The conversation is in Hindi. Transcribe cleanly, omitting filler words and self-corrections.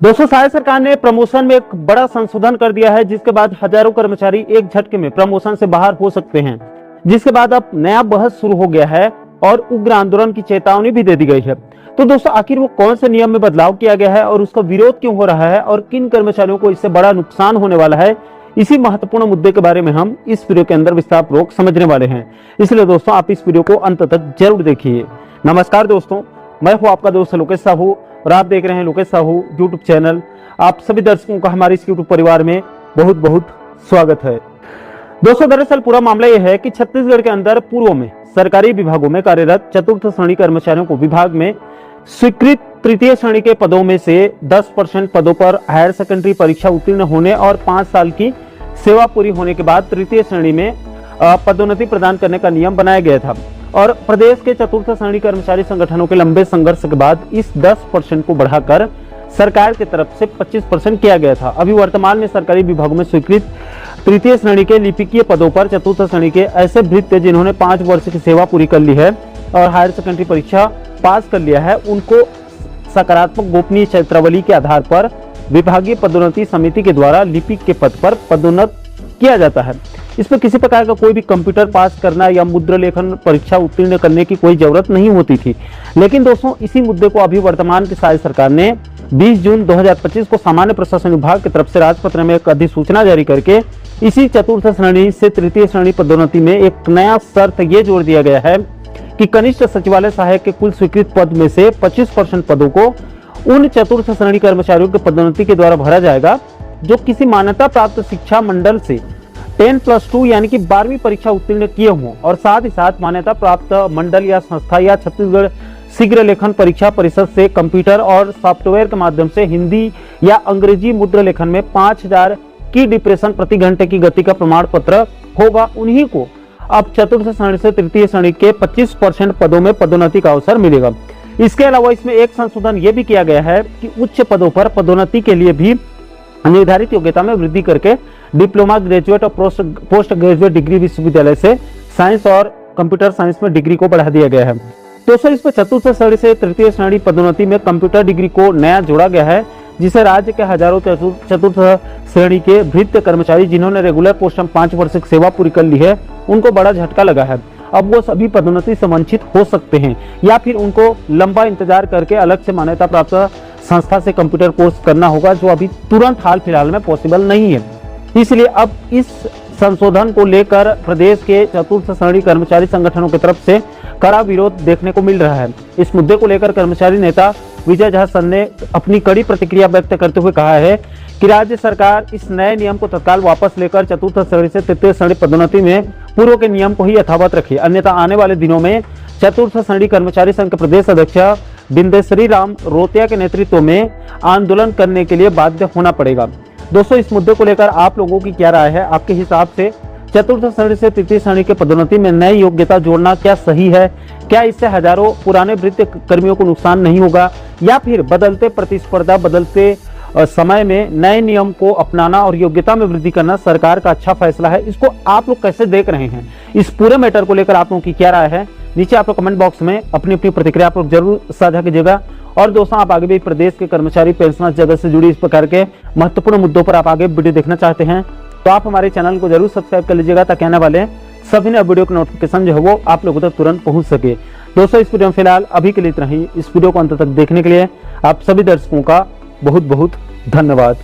दोस्तों, राज्य सरकार ने प्रमोशन में एक बड़ा संशोधन कर दिया है, जिसके बाद हजारों कर्मचारी एक झटके में प्रमोशन से बाहर हो सकते हैं। जिसके बाद अब नया बहस शुरू हो गया है और उग्र आंदोलन की चेतावनी भी दे दी गई है। तो दोस्तों, आखिर वो कौन से नियम में बदलाव किया गया है और उसका विरोध क्यों हो रहा है और किन कर्मचारियों को इससे बड़ा नुकसान होने वाला है, इसी महत्वपूर्ण मुद्दे के बारे में हम इस वीडियो के अंदर विस्तार पूर्वक समझने वाले हैं। इसलिए दोस्तों, आप इस वीडियो को अंत तक जरूर देखिए। नमस्कार दोस्तों, मैं हूं आपका दोस्त लोकेश साहू और आप देख रहे हैं लोकेश साहू यूट्यूब चैनल। आप सभी दर्शकों का हमारे इस यूट्यूब परिवार में बहुत बहुत स्वागत है। दोस्तों, दरअसल पूरा मामला यह है कि छत्तीसगढ़ के अंदर पूर्व में सरकारी विभागों में कार्यरत चतुर्थ श्रेणी कर्मचारियों को विभाग में स्वीकृत तृतीय श्रेणी के पदों में से 10% पदों पर हायर सेकेंडरी परीक्षा उत्तीर्ण होने और 5 साल की सेवा पूरी होने के बाद तृतीय श्रेणी में पदोन्नति प्रदान करने का नियम बनाया गया था। और प्रदेश के चतुर्थ श्रेणी कर्मचारी संगठनों के लंबे संघर्ष के बाद इस 10% को बढ़ाकर सरकार की तरफ से 25% किया गया था। अभी वर्तमान में सरकारी विभागों में स्वीकृत तृतीय श्रेणी के लिपिकीय पदों पर चतुर्थ श्रेणी के ऐसे भृत्य जिन्होंने 5 वर्ष की सेवा पूरी कर ली है और हायर सेकेंडरी परीक्षा पास कर लिया है, उनको सकारात्मक गोपनीय क्षेत्रावली के आधार पर विभागीय पदोन्नति समिति के द्वारा लिपिक के पद पर पदोन्नत किया जाता है। इसमें किसी प्रकार का कोई भी कंप्यूटर पास करना या मुद्रा लेखन परीक्षा उत्तीर्ण करने की कोई जरूरत नहीं होती थी। लेकिन दोस्तों, इसी मुद्दे को अभी वर्तमान की राज्य सरकार ने 20 जून 2025 को सामान्य प्रशासन विभाग की तरफ से राजपत्र में एक अधिसूचना जारी करके इसी चतुर्थ श्रेणी से तृतीय श्रेणी पदोन्नति में एक नया शर्त ये जोड़ दिया गया है कि कनिष्ठ सचिवालय सहायक के कुल स्वीकृत पद में से 25% पदों को उन चतुर्थ श्रेणी कर्मचारियों के पदोन्नति के द्वारा भरा जाएगा जो किसी मान्यता प्राप्त शिक्षा मंडल से 10+2 यानी कि 12वीं परीक्षा उत्तीर्ण किए हों और साथ ही साथ मान्यता प्राप्त मंडल या संस्था या छत्तीसगढ़ शीघ्र लेखन परीक्षा परिषद से कंप्यूटर और सॉफ्टवेयर के माध्यम से हिंदी या अंग्रेजी मुद्रा लेखन में 5000 की डिप्रेशन प्रति घंटे की गति का प्रमाण पत्र होगा। उन्हीं को अब चतुर्थ श्रेणी से तृतीय श्रेणी के 25% पदों में पदोन्नति का अवसर मिलेगा। इसके अलावा इसमें एक संशोधन यह भी किया गया है कि उच्च पदों पर पदोन्नति के लिए भी निर्धारित योग्यता में वृद्धि करके डिप्लोमा, ग्रेजुएट और पोस्ट ग्रेजुएट डिग्री विश्वविद्यालय से साइंस और कंप्यूटर साइंस में डिग्री को बढ़ा दिया गया है। दोस्तों, इसमें चतुर्थ श्रेणी से तृतीय श्रेणी पदोन्नति में कंप्यूटर डिग्री को नया जोड़ा गया है, जिसे राज्य के हजारों चतुर्थ श्रेणी के भृत्य कर्मचारी जिन्होंने रेगुलर पोस्ट में 5 वर्ष की सेवा पूरी कर ली है, उनको बड़ा झटका लगा है। अब वो सभी पदोन्नति से वंचित हो सकते हैं या फिर उनको लंबा इंतजार करके अलग से मान्यता प्राप्त संस्था से कंप्यूटर कोर्स करना होगा, जो अभी तुरंत हाल फिलहाल में पॉसिबल नहीं है। इसलिए अब इस संशोधन को लेकर प्रदेश के चतुर्थ श्रेणी कर्मचारी संगठनों की तरफ से कड़ा विरोध देखने को मिल रहा है। इस मुद्दे को लेकर कर्मचारी नेता विजय झा सन ने अपनी कड़ी प्रतिक्रिया व्यक्त करते हुए कहा है कि राज्य सरकार इस नए नियम को तत्काल वापस लेकर चतुर्थ श्रेणी से तृतीय श्रेणी पदोन्नति में पूर्व के नियम को ही यथावत रखे, अन्यथा आने वाले दिनों में चतुर्थ श्रेणी कर्मचारी संघ के प्रदेश अध्यक्ष बिंदेश्वरी राम रोतिया के नेतृत्व में आंदोलन करने के लिए बाध्य होना पड़ेगा। दोस्तों, इस मुद्दे को लेकर आप लोगों की क्या राय है? आपके हिसाब से चतुर्थ श्रेणी से तृतीय श्रेणी के पदोन्नति में नई योग्यता जोड़ना क्या सही है? क्या इससे हजारों पुराने वृत्ति कर्मियों को नुकसान नहीं होगा या फिर बदलते प्रतिस्पर्धा, बदलते समय में नए नियम को अपनाना और योग्यता में वृद्धि करना सरकार का अच्छा फैसला है? इसको आप लोग कैसे देख रहे हैं? इस पूरे मैटर को लेकर आप लोगों की क्या राय है? नीचे आप लोग कमेंट बॉक्स में अपनी अपनी प्रतिक्रिया आप लोग जरूर साझा कीजिएगा। और दोस्तों, आप आगे भी प्रदेश के कर्मचारी पेंशनर्स जगत से जुड़ी इस प्रकार के महत्वपूर्ण मुद्दों पर आप आगे वीडियो देखना चाहते हैं तो आप हमारे चैनल को जरूर सब्सक्राइब कर लीजिएगा, ताकि आने वाले सभी नए वीडियो के नोटिफिकेशन जो है वो आप लोगों तक तुरंत पहुंच सके। दोस्तों, इस वीडियो में फिलहाल अभी के लिए इतना ही। इस वीडियो को अंत तक देखने के लिए आप सभी दर्शकों का बहुत बहुत धन्यवाद।